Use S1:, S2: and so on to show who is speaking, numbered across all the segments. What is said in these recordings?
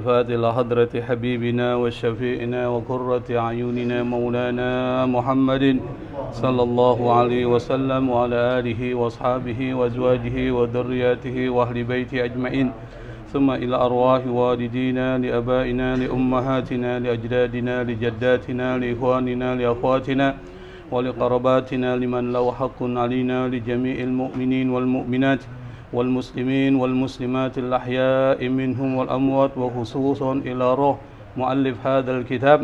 S1: الفاتح لحضرة حبيبنا وشفيعنا وقرة أعيننا مولانا محمد صلى الله عليه وسلم وعلى آله وأصحابه وأزواجه وذرياته وأهل بيته أجمعين ثم إلى أرواح والدينا لآبائنا لأمهاتنا لأجدادنا لجداتنا لإخواننا لأخواتنا ولقرباتنا لمن له حق علينا لجميع المؤمنين والمؤمنات والمسلمين والمسلمات الأحياء منهم والأموات وخصوصا إلى روح مؤلف هذا الكتاب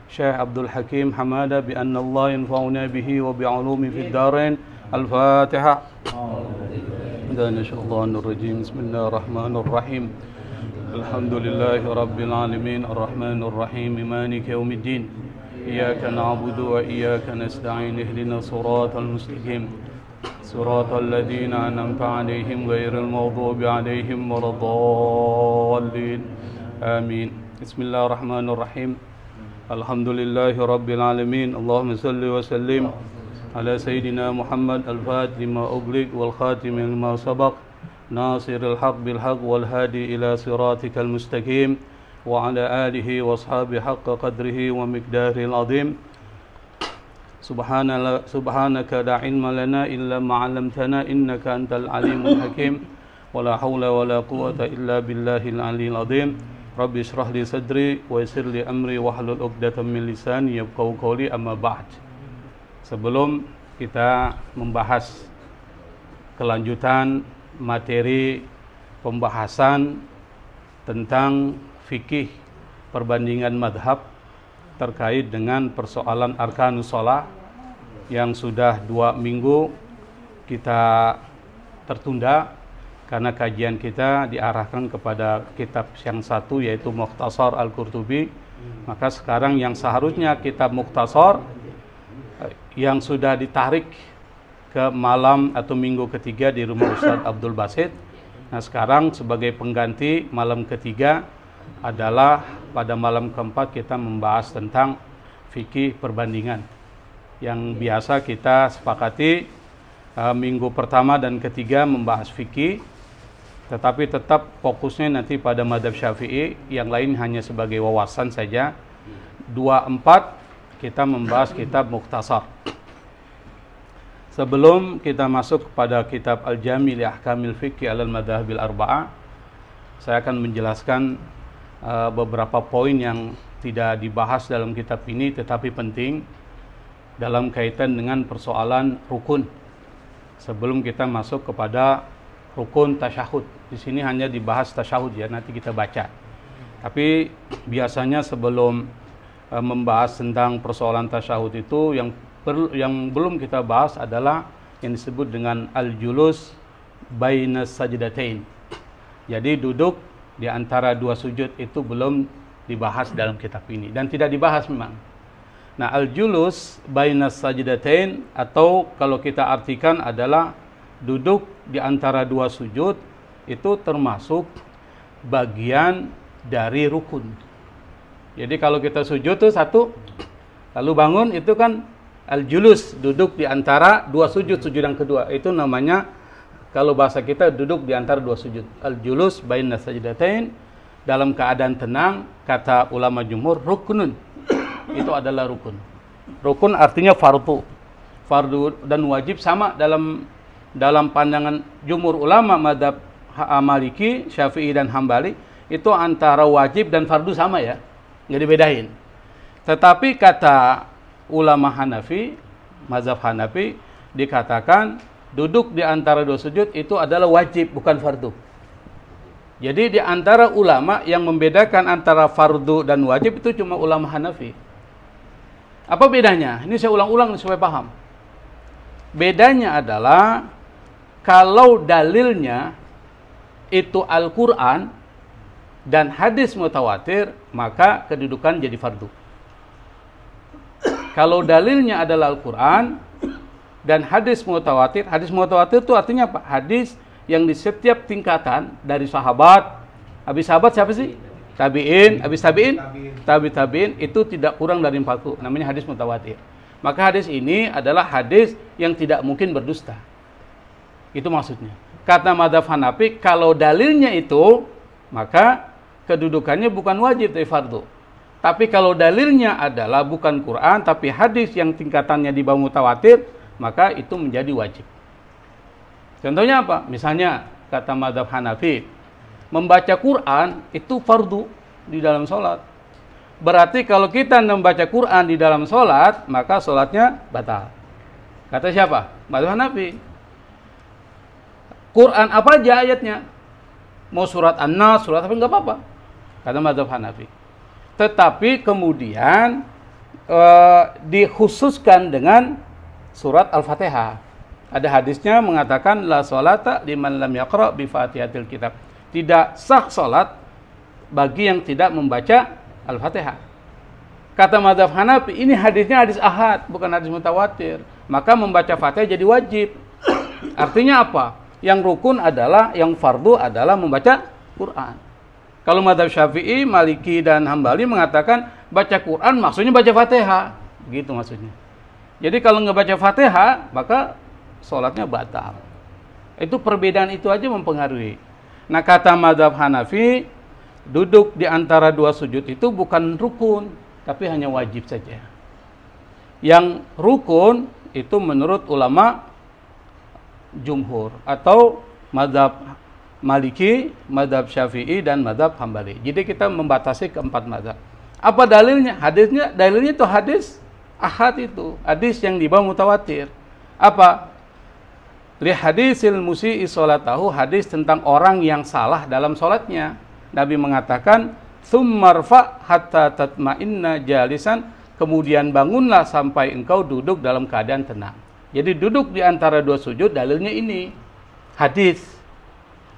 S1: شيخ عبد الحكيم حمادة بأن الله ينفعنا به وبعلومه في الدارين. الفاتحة. من الشيطان الرجيم. بسم الله الرحمن الرحيم. الحمد لله رب العالمين الرحمن الرحيم مالك يوم الدين إياك نعبد وإياك نستعين اهدنا الصراط المستقيم صراط الذين أنعمت عليهم غير المغضوب عليهم ولا الضالين آمين. بسم الله الرحمن الرحيم. الحمد لله رب العالمين اللهم صل وسلم على سيدنا محمد الفاتح لما أغلق والخاتم لما سبق ناصر الحق بالحق والهادي إلى صراطك المستقيم وعلى آله وأصحابه حق قدره ومقداره العظيم. سبحانك لا علم لنا إلا ما علمتنا إنك أنت العليم الحكيم ولا حول ولا قوة إلا بالله العلي العظيم. رب اشرح لي صدري ويسر لي أمري واحلل عقدة من لساني يفقهوا قولي. أما بعد. Sebelum kita membahas kelanjutan materi pembahasan tentang fikih perbandingan madhab terkait dengan persoalan arkanus shalah yang sudah 2 minggu kita tertunda karena kajian kita diarahkan kepada kitab yang satu yaitu Mukhtasar Al-Qurtubi. Maka sekarang yang seharusnya kitab Mukhtasar yang sudah ditarik ke malam atau minggu ketiga di rumah Ustaz Abdul Basit. Nah sekarang sebagai pengganti malam ketiga adalah pada malam keempat kita membahas tentang fikih perbandingan yang biasa kita sepakati minggu pertama dan ketiga membahas fikih, tetapi tetap fokusnya nanti pada mazhab Syafi'i, yang lain hanya sebagai wawasan saja. 24 kita membahas kitab Mukhtasar. Sebelum kita masuk kepada kitab Al-Jami' li Ahkamil Fiqh alal Madhabil Arba'ah, saya akan menjelaskan beberapa poin yang tidak dibahas dalam kitab ini tetapi penting dalam kaitan dengan persoalan rukun. Sebelum kita masuk kepada rukun tasyahud, di sini hanya dibahas tasyahud ya, nanti kita baca. Tapi biasanya sebelum membahas tentang persoalan tasyahud itu yang belum kita bahas adalah yang disebut dengan al-julus bainas sajdatain. Jadi duduk di antara 2 sujud itu belum dibahas dalam kitab ini dan tidak dibahas memang. Nah, al-julus bainas sajdatain atau kalau kita artikan adalah duduk di antara 2 sujud itu termasuk bagian dari rukun. Jadi kalau kita sujud tuh satu, lalu bangun itu kan al-julus, duduk di antara 2 sujud, sujud yang kedua. Itu namanya kalau bahasa kita duduk di antara 2 sujud. Al-julus bainas sajdatain dalam keadaan tenang, kata ulama jumhur rukunun. Itu adalah rukun. Rukun artinya fardu. Fardu dan wajib sama dalam pandangan jumhur ulama mazhab Maliki, Syafi'i dan Hambali, itu antara wajib dan fardu sama ya. Nggak dibedain. Tetapi kata ulama Hanafi, mazhab Hanafi, dikatakan duduk di antara 2 sujud itu adalah wajib, bukan fardu. Jadi di antara ulama yang membedakan antara fardu dan wajib itu cuma ulama Hanafi. Apa bedanya? Ini saya ulang-ulang supaya paham. Bedanya adalah kalau dalilnya itu Al-Quran dan hadis mutawatir, maka kedudukan jadi fardu. Kalau dalilnya adalah Al-Quran dan hadis mutawatir itu artinya apa? Hadis yang di setiap tingkatan dari sahabat, habis sahabat siapa sih? Tabi'in, habis tabi'in, tabi'in itu tidak kurang dari 40. Namanya hadis mutawatir. Maka hadis ini adalah hadis yang tidak mungkin berdusta. Itu maksudnya. Kata mazhab Hanafi, kalau dalilnya itu, maka kedudukannya bukan wajib tapi fardu. Tapi kalau dalilnya adalah bukan Quran tapi hadis yang tingkatannya di bawah mutawatir, maka itu menjadi wajib. Contohnya apa? Misalnya kata mazhab Hanafi, membaca Quran itu fardu di dalam sholat. Berarti kalau kita membaca Quran di dalam sholat, maka sholatnya batal. Kata siapa? Mazhab Hanafi. Quran apa aja ayatnya? Mau surat An-Nas, surat apa, enggak apa-apa. Kata mazhab Hanafi. Tetapi kemudian dikhususkan dengan surat Al-Fatihah. Ada hadisnya mengatakan la sholata liman lam yaqra bi Fatihatil kitab. Tidak sah salat bagi yang tidak membaca Al-Fatihah. Kata mazhab Hanafi, ini hadisnya hadis ahad, bukan hadis mutawatir. Maka membaca Fatihah jadi wajib. Artinya apa? Yang rukun adalah, yang fardu adalah membaca Quran. Kalau mazhab Syafi'i, Maliki, dan Hambali mengatakan baca Quran maksudnya baca Fatihah. Begitu maksudnya. Jadi kalau nggak baca Fatihah, maka sholatnya batal. Itu perbedaan itu aja mempengaruhi. Nah, kata mazhab Hanafi, duduk di antara dua sujud itu bukan rukun, tapi hanya wajib saja. Yang rukun itu menurut ulama jumhur atau mazhab Maliki, mazhab Syafi'i, dan mazhab Hambali. Jadi kita membatasi keempat mazhab. Apa dalilnya? Hadisnya, dalilnya itu hadis ahad itu, hadis yang di bawah mutawatir. Apa? Li hadisil musii sholatahu, hadis tentang orang yang salah dalam sholatnya. Nabi mengatakan, "Tsummarfa hatta tatma'inna jalisan," kemudian bangunlah sampai engkau duduk dalam keadaan tenang. Jadi duduk di antara dua sujud, dalilnya ini hadis.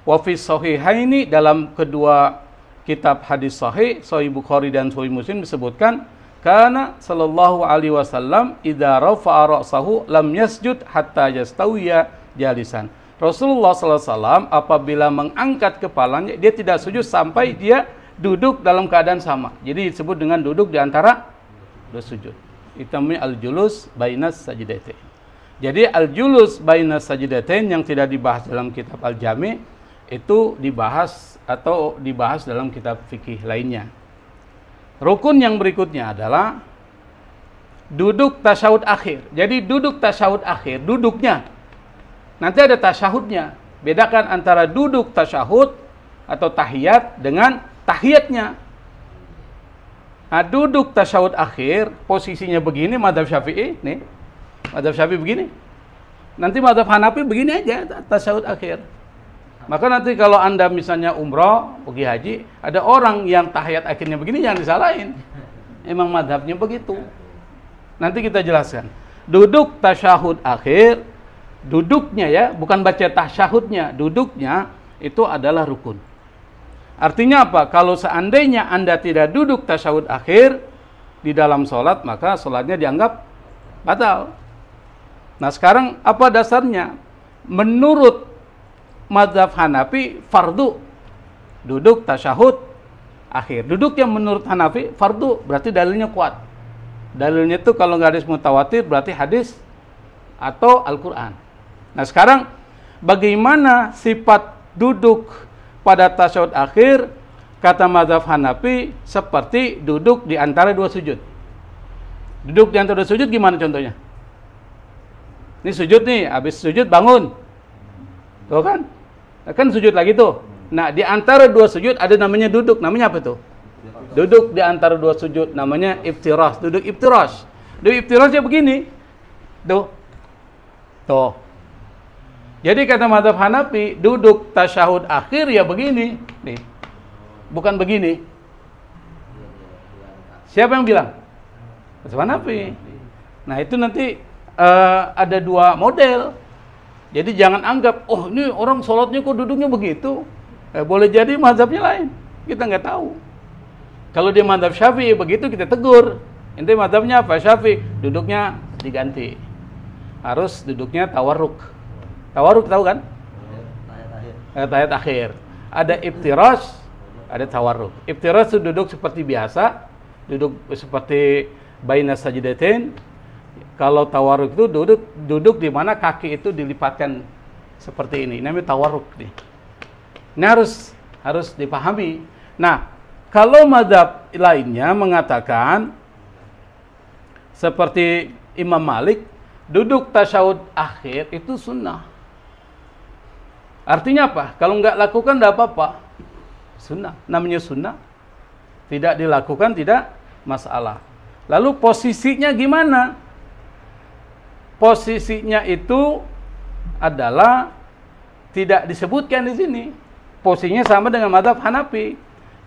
S1: Wa fi sahihaini, dalam kedua kitab hadis sahih, Sahih Bukhari dan Sahih Muslim disebutkan, kana sallallahu alaihi wasallam idza rafa'a ra'sahu lam yasjud hatta yastawiya jalisan. Rasulullah sallallahu alaihi wasallam apabila mengangkat kepalanya, dia tidak sujud sampai dia duduk dalam keadaan sama. Jadi disebut dengan duduk di antara dua sujud. Itu namanya al-julus bainas sajdatain. Jadi al-julus bainas sajdatain yang tidak dibahas dalam kitab Al-Jami' itu dibahas dalam kitab fikih lainnya. Rukun yang berikutnya adalah duduk tasyahud akhir. Jadi duduk tasyahud akhir, duduknya. Nanti ada tasyahudnya. Bedakan antara duduk tasyahud atau tahiyat dengan tahiyatnya. Nah, duduk tasyahud akhir, posisinya begini, mazhab Syafi'i, nih. Mazhab Syafi'i begini. Nanti mazhab Hanafi begini aja, tasyahud akhir. Maka nanti kalau Anda misalnya umroh, pergi haji, ada orang yang tahiyat akhirnya begini, jangan disalahin. Emang madhabnya begitu. Nanti kita jelaskan. Duduk tasyahud akhir, duduknya ya, bukan baca tasyahudnya, duduknya itu adalah rukun. Artinya apa? Kalau seandainya Anda tidak duduk tasyahud akhir di dalam sholat, maka sholatnya dianggap batal. Nah, sekarang apa dasarnya? Menurut mazhab Hanafi fardu duduk tasyahud akhir. Duduk yang menurut Hanafi fardu, berarti dalilnya kuat. Dalilnya itu kalau nggak hadis mutawatir berarti hadis atau Al-Quran. Nah, sekarang bagaimana sifat duduk pada tasyahud akhir? Kata mazhab Hanafi seperti duduk di antara dua sujud. Duduk di antara dua sujud gimana contohnya? Ini sujud nih, habis sujud bangun. Tuh kan? Kan sujud lagi tuh. Nah, di antara dua sujud ada namanya duduk. Namanya apa tuh? Duduk di antara dua sujud namanya iftirash. Duduk iftirash. Duduk iftirash ya begini. Tuh. Tuh. Jadi kata mazhab Hanafi, duduk tasyahud akhir ya begini. Nih. Bukan begini. Siapa yang bilang? Mazhab Hanafi. Nah, itu nanti ada dua model. Jadi jangan anggap, oh ini orang sholatnya kok duduknya begitu. Boleh jadi mazhabnya lain. Kita nggak tahu. Kalau dia mazhab Syafi'i begitu kita tegur. Inti mazhabnya apa? Syafi'i. Duduknya diganti. Harus duduknya tawarruk. Tawarruk tahu kan? Tahiyat akhir. Ada iftirash, ada tawarruk. Iftirash itu duduk seperti biasa. Duduk seperti bainas sajdatain. Kalau tawarruk itu duduk di mana kaki itu dilipatkan seperti ini. Namanya tawarruk nih. Ini harus dipahami. Nah, Kalau mazhab lainnya mengatakan seperti Imam Malik, duduk tasyahud akhir itu sunnah. Artinya apa? Kalau nggak lakukan tidak apa-apa. Sunnah. Namanya sunnah. Tidak dilakukan tidak masalah. Lalu posisinya gimana? Posisinya itu adalah tidak disebutkan di sini. Posisinya sama dengan mazhab Hanafi.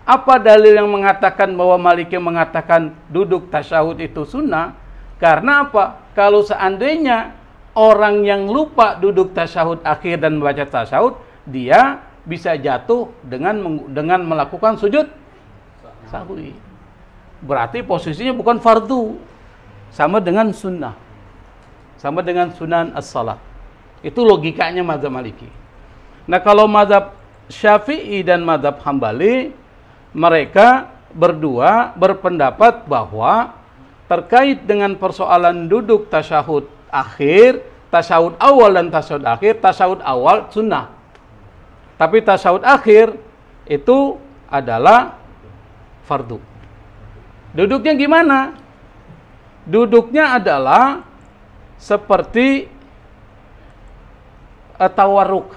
S1: Apa dalil yang mengatakan bahwa Maliki mengatakan duduk tasyahud itu sunnah? Karena apa? Kalau seandainya orang yang lupa duduk tasyahud akhir dan membaca tasyahud, dia bisa jatuh dengan melakukan sujud sahwi. Berarti posisinya bukan fardu, sama dengan sunnah, sama dengan sunan as-salat. Itu logikanya mazhab Maliki. Nah, kalau mazhab Syafi'i dan mazhab Hambali, mereka berdua berpendapat bahwa terkait dengan persoalan duduk tasyahud akhir, tasyahud awal dan tasyahud akhir, tasyahud awal sunnah. Tapi tasyahud akhir itu adalah fardu. Duduknya gimana? Duduknya adalah seperti tawarruk.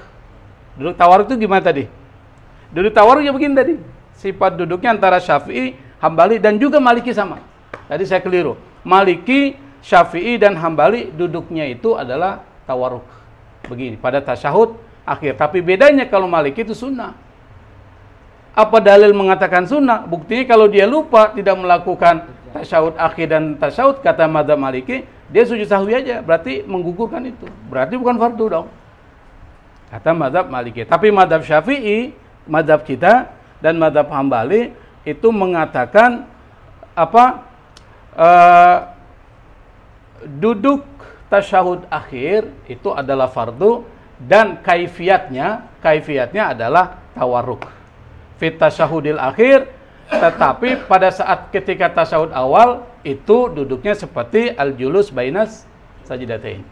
S1: Duduk tawarruk itu gimana tadi? Duduk tawarruk ya begini tadi. Sifat duduknya antara Syafi'i, Hambali dan juga Maliki sama. Tadi saya keliru. Maliki, Syafi'i dan Hambali duduknya itu adalah tawarruk. Begini, pada tasyahud akhir. Tapi bedanya kalau Maliki itu sunnah. Apa dalil mengatakan sunnah? Buktinya kalau dia lupa tidak melakukan tasyahud akhir dan tasyahud, kata mazhab Maliki, dia sujud sahwi aja. Berarti menggugurkan itu. Berarti bukan fardu dong. Kata mazhab Maliki. Tapi mazhab Syafi'i, mazhab kita dan mazhab Hambali itu mengatakan apa? Duduk tasyahud akhir itu adalah fardu dan kaifiatnya adalah tawarruk fit tasyahudil akhir, tetapi pada saat ketika tasyahud awal itu duduknya seperti al-julus bainas sajdatain.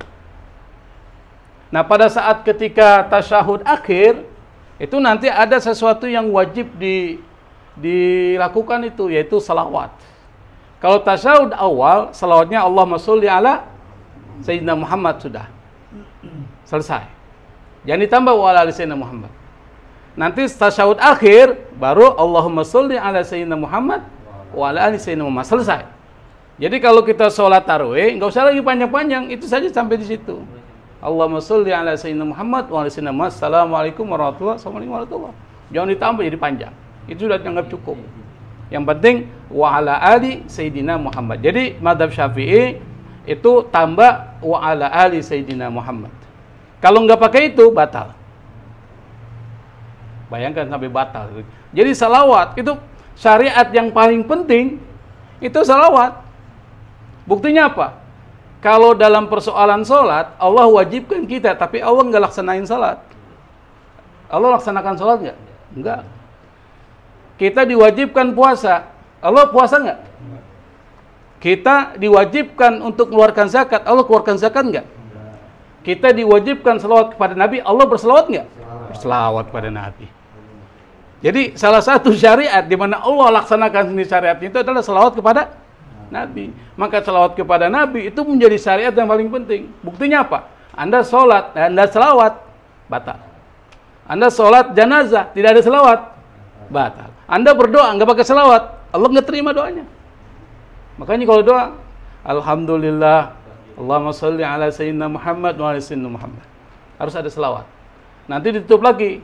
S1: Nah, pada saat ketika tasyahud akhir itu nanti ada sesuatu yang wajib dilakukan itu, yaitu salawat. Kalau tasyahud awal, salawatnya Allahumma sholli ala Sayyidina Muhammad sudah selesai. Jangan ditambah wa ala Sayyidina Muhammad. Nanti tasyahud akhir baru Allahumma sholli ala Sayyidina Muhammad wa ala ali Sayyidina Muhammad, selesai. Jadi kalau kita sholat tarawih, nggak usah lagi panjang-panjang, itu saja sampai di situ. Allahumma sholli ala Sayyidina Muhammad wa ala Sayyidina Muhammad. Assalamualaikum warahmatullahi wabarakatuh. Jangan ditambah jadi panjang. Itu sudah dianggap cukup. Yang penting wa ala ali Sayyidina Muhammad. Jadi mazhab Syafi'i itu tambah wa ala ali Sayyidina Muhammad. Kalau nggak pakai itu batal. Bayangkan sampai batal. Jadi salawat itu syariat yang paling penting itu salawat. Buktinya apa? Kalau dalam persoalan sholat Allah wajibkan kita, tapi Allah nggak laksanain sholat. Allah laksanakan sholat nggak? Enggak. Kita diwajibkan puasa, Allah puasa nggak? Kita diwajibkan untuk mengeluarkan zakat, Allah keluarkan zakat nggak? Kita diwajibkan selawat kepada Nabi, Allah berselawat nggak? Berselawat kepada Nabi. Jadi salah satu syariat di mana Allah laksanakan ini syariat itu adalah selawat kepada Nabi. Maka selawat kepada Nabi itu menjadi syariat yang paling penting. Buktinya apa? Anda sholat, Anda selawat, batal. Anda sholat jenazah, tidak ada selawat, batal. Anda berdoa, nggak pakai selawat, Allah nggak terima doanya. Makanya kalau doa, Alhamdulillah, Allahumma sholli ala Sayyidina Muhammad wa ala Sayyidina Muhammad, harus ada selawat. Nanti ditutup lagi,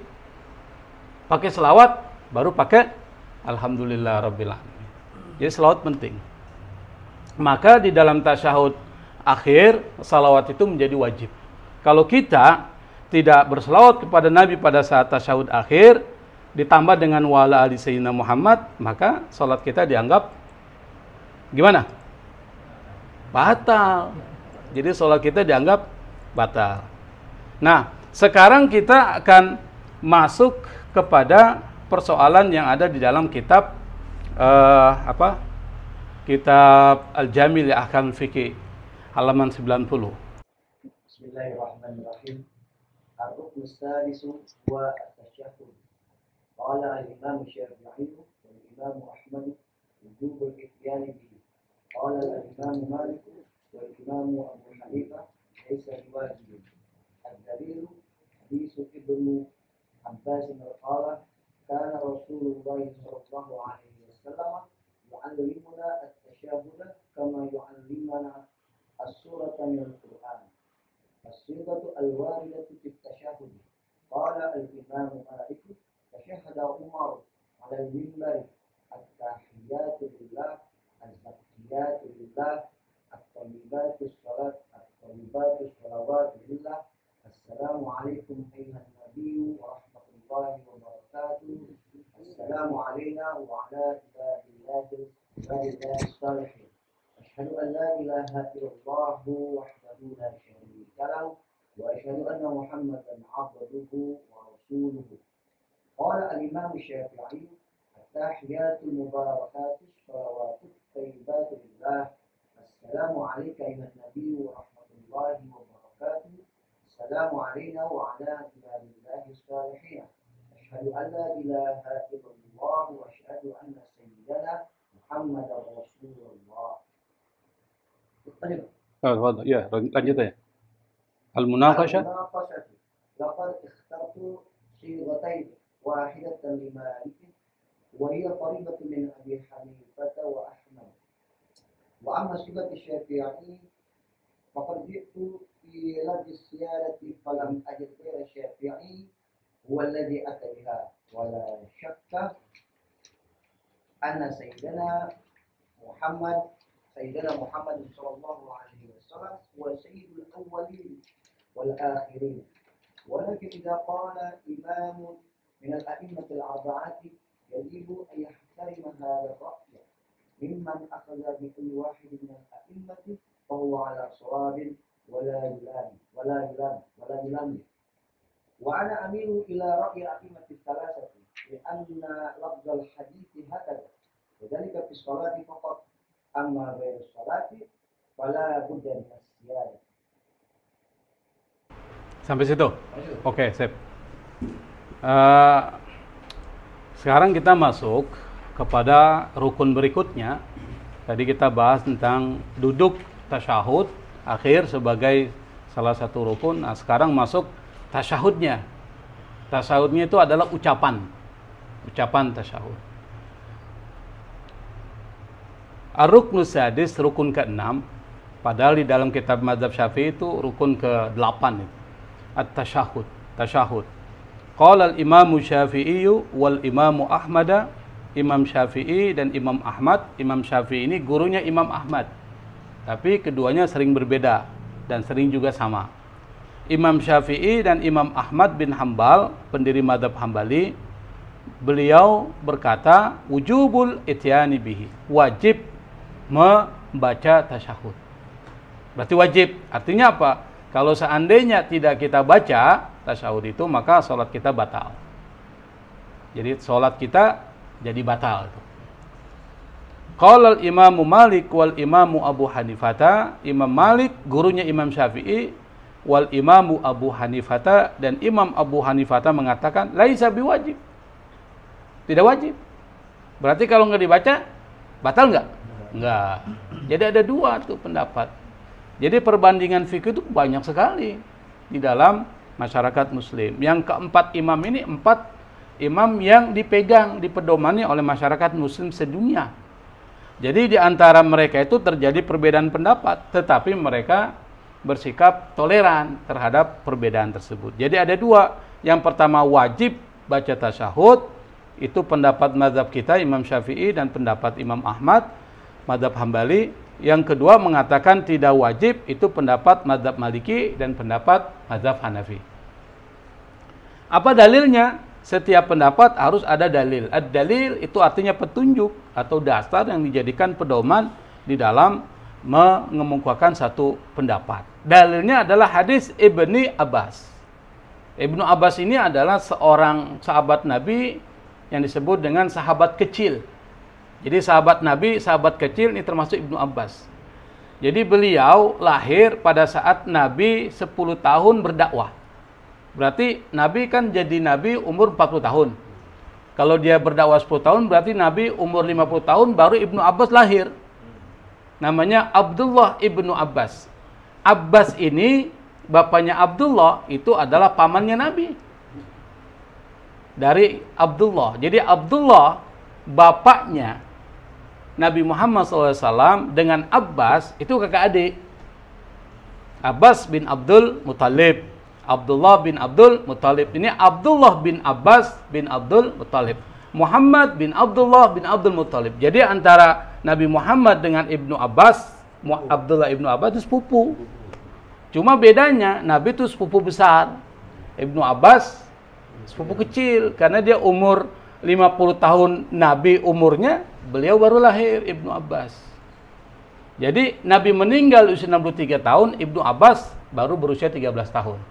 S1: pakai selawat, baru pakai Alhamdulillah Rabbil Alamin. Jadi selawat penting. Maka di dalam tasyahud akhir, salawat itu menjadi wajib. Kalau kita tidak berselawat kepada Nabi pada saat tasyahud akhir, ditambah dengan wa ala ali Sayyidina Muhammad, maka salat kita dianggap gimana? Batal. Jadi salat kita dianggap batal. Nah, sekarang kita akan masuk kepada persoalan yang ada di dalam kitab Kitab Al-Jami' li Ahkam Fiqh halaman 90.
S2: Bismillahirrahmanirrahim. Ar-ruknu as-sadisu wa at-tasyahhud. Qala al-Imam Syafi'i wa الإمام أحمد وجوب الإتيان به. قال الإمام مالك والإمام أبو حنيفة ليس بواجب. الدليل حديث ابن عباس قال كان رسول الله صلى الله عليه وسلم يعلمنا التشهد كما يعلمنا السورة من القرآن. الصيغة الواردة في التشهد. قال الإمام مالك تشهد عمر على المنبر التحيات لله الزكيات لله الطيبات الصلوات لله السلام عليكم أيها النبي ورحمة الله وبركاته السلام علينا وعلى عباد الله الصالحين أشهد أن لا إله إلا الله وحده لا شريك له وأشهد أن محمدا عبده ورسوله. قال الإمام الشافعي التحيات المباركات الصلوات الطيبات لله السلام عليك أيها النبي ورحمة الله وبركاته السلام علينا وعلى عباد الله الصالحين أشهد أن لا إله إلا الله وأشهد أن سيدنا محمدا رسول الله.
S1: تفضل يا lanjut ya. المناقشة
S2: لقد اخترت صيغتين واحدة لمالك وهي قريبة من أبي حنيفة وأحمد. وأما صيغة الشافعي فقد جئت في لفظ السيادة فلم أجد غير الشافعي هو الذي أتى بها ولا شك أن سيدنا محمد صلى الله عليه وسلم هو سيد الأولين والآخرين. ولكن إذا قال إمام من الأئمة الأربعة يجب أن يحترم هذا الرأي ممن أخذ بكل واحد من الأئمة فهو على صواب ولا يلام. وأنا أميل إلى رأي الأئمة الثلاثة لأن لفظ الحديث هكذا وذلك في الصلاة فقط أما غير الصلاة فلا بد من السيادة.
S1: Sampai situ? Oke, sip. Sekarang kita masuk kepada rukun berikutnya. Tadi kita bahas tentang duduk tasyahud akhir sebagai salah satu rukun. Nah, sekarang masuk tasyahudnya. Tasyahudnya itu adalah ucapan tasyahud. Ar-ruknu sadis, rukun ke-6. Padahal di dalam kitab mazhab Syafi'i itu rukun ke-8 itu. At-tasyahud. Qala al-Imam Syafi'i wal Imam Ahmad. Imam Syafi'i dan Imam Ahmad. Imam Syafi'i ini gurunya Imam Ahmad. Tapi keduanya sering berbeda dan sering juga sama. Imam Syafi'i dan Imam Ahmad bin Hambal, pendiri mazhab Hambali, beliau berkata wujubul ityani bihi, wajib membaca tasyahud. Berarti wajib. Artinya apa? Kalau seandainya tidak kita baca tasyahud itu, maka sholat kita batal. Jadi sholat kita jadi batal. Qala al-Imam Malik wal Imam Abu Hanifah. Imam Malik gurunya Imam Syafi'i, wal Imam Abu Hanifah, dan Imam Abu Hanifah mengatakan laisa biwajib. Tidak wajib. Berarti kalau nggak dibaca batal nggak? Nggak. Jadi ada dua tuh pendapat. Jadi perbandingan fikih itu banyak sekali di dalam masyarakat muslim. Yang keempat imam ini, 4 imam yang dipedomani oleh masyarakat muslim sedunia. Jadi di antara mereka itu terjadi perbedaan pendapat, tetapi mereka bersikap toleran terhadap perbedaan tersebut. Jadi ada dua. Yang pertama wajib baca tasyahud, itu pendapat mazhab kita Imam Syafi'i dan pendapat Imam Ahmad, mazhab Hambali. Yang kedua mengatakan tidak wajib, itu pendapat mazhab Maliki dan pendapat mazhab Hanafi. Apa dalilnya? Setiap pendapat harus ada dalil. Ad-dalil itu artinya petunjuk atau dasar yang dijadikan pedoman di dalam mengemukakan satu pendapat. Dalilnya adalah hadis Ibni Abbas. Ibnu Abbas ini adalah seorang sahabat Nabi yang disebut dengan sahabat kecil. Jadi sahabat Nabi, sahabat kecil ini termasuk Ibnu Abbas. Jadi beliau lahir pada saat Nabi 10 tahun berdakwah. Berarti Nabi kan jadi Nabi umur 40 tahun. Kalau dia berdakwah 10 tahun, berarti Nabi umur 50 tahun baru Ibnu Abbas lahir. Namanya Abdullah Ibnu Abbas. Abbas ini, bapaknya Abdullah, itu adalah pamannya Nabi. Dari Abdullah. Jadi Abdullah, bapaknya Nabi Muhammad SAW dengan Abbas, itu kakak adik. Abbas bin Abdul Muthalib. Abdullah bin Abdul Muthalib. Ini Abdullah bin Abbas bin Abdul Muthalib. Muhammad bin Abdullah bin Abdul Muthalib. Jadi antara Nabi Muhammad dengan Ibnu Abbas, Abdullah Ibnu Abbas itu sepupu. Cuma bedanya Nabi itu sepupu besar. Ibnu Abbas sepupu kecil. Karena dia umur 50 tahun Nabi umurnya, beliau baru lahir Ibnu Abbas. Jadi Nabi meninggal usia 63 tahun, Ibnu Abbas baru berusia 13 tahun.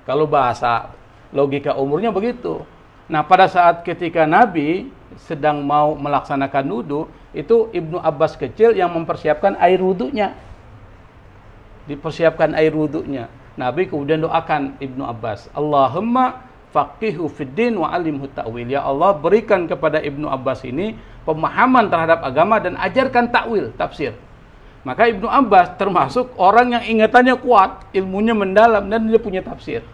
S1: Kalau bahasa logika umurnya begitu. Nah, pada saat ketika Nabi sedang mau melaksanakan wudu, itu Ibnu Abbas kecil yang mempersiapkan air wudunya. Dipersiapkan air wudunya. Nabi kemudian doakan Ibnu Abbas, Allahumma faqihu fiddin wa alimhu ta'wil. Ya Allah, berikan kepada Ibnu Abbas ini pemahaman terhadap agama dan ajarkan takwil, tafsir. Maka Ibnu Abbas termasuk orang yang ingatannya kuat, ilmunya mendalam, dan dia punya tafsir.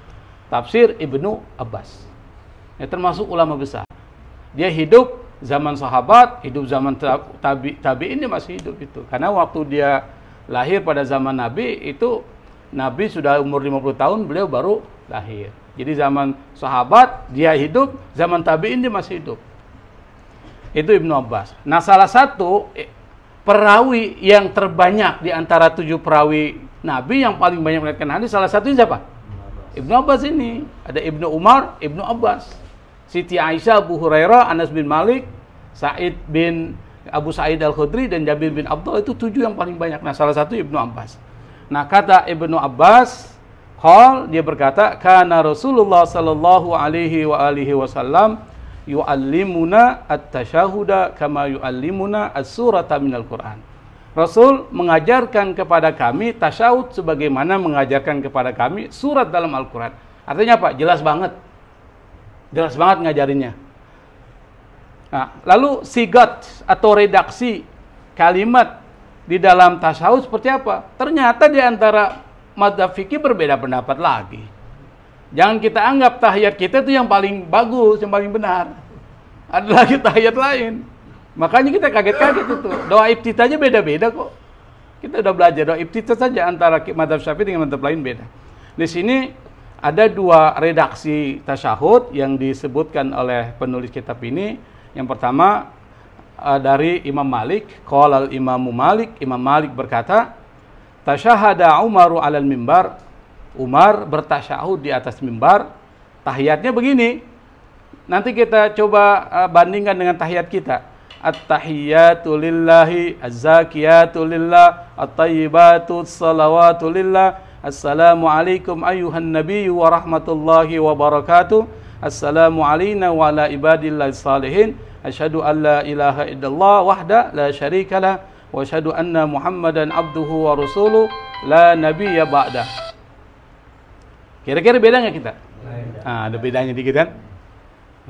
S1: Tafsir Ibnu Abbas. Ya, termasuk ulama besar. Dia hidup zaman sahabat, hidup zaman tabi'in, dia masih hidup itu. Karena waktu dia lahir pada zaman Nabi, itu Nabi sudah umur 50 tahun, beliau baru lahir. Jadi zaman sahabat dia hidup, zaman tabi'in dia masih hidup. Itu Ibnu Abbas. Nah, salah satu perawi yang terbanyak di antara 7 perawi Nabi yang paling banyak meriwayatkan hadis, salah satunya siapa? Ibnu Abbas ini. Ada Ibnu Umar, Ibnu Abbas, Siti Aisyah, Abu Hurairah, Anas bin Malik, Sa'id bin Abu Sa'id Al-Khudri, dan Jabir bin Abdullah. Itu 7 yang paling banyak. Nah, salah satu Ibnu Abbas. Nah, kata Ibnu Abbas, dia berkata, kana Rasulullah sallallahu alaihi wa alihi wasallam yu'allimuna at-tasyahuda kama yu'allimuna as-surata minal Qur'an. Rasul mengajarkan kepada kami tasyahud sebagaimana mengajarkan kepada kami surat dalam Al-Quran. Artinya apa? Jelas banget. Jelas banget ngajarinnya. Nah, lalu sigat atau redaksi kalimat di dalam tasyahud seperti apa? Ternyata di antara madzhab fikih berbeda pendapat lagi. Jangan kita anggap tahiyat kita itu yang paling bagus, yang paling benar. Ada lagi tahiyat lain. Makanya kita kaget-kaget itu. Doa iftitahnya beda-beda kok. Kita udah belajar doa iftitah saja antara madzhab Syafi'i dengan madzhab lain beda. Di sini ada 2 redaksi tasyahud yang disebutkan oleh penulis kitab ini. Yang pertama dari Imam Malik, qala al-Imamu Malik, Imam Malik berkata, tasyahada Umaru 'alal mimbar. Umar bertasyahud di atas mimbar. Tahiyatnya begini. Nanti kita coba bandingkan dengan tahiyat kita. At-tahiyyatu lillahi, az-zakiyatu lillah, at-tayyibatu salawatu lillah. Assalamu alaikum ayyuhan nabiyyu wa rahmatullahi wa barakatuh. Assalamu alayna wa ala ibadillahi salihin. Asyhadu an la ilaha illallah wahda la syarikalah wa asyhadu anna Muhammadan abduhu wa rasuluh la nabiyya ba'da. Kira-kira beda nggak kita? Nah, ada bedanya dikit kan?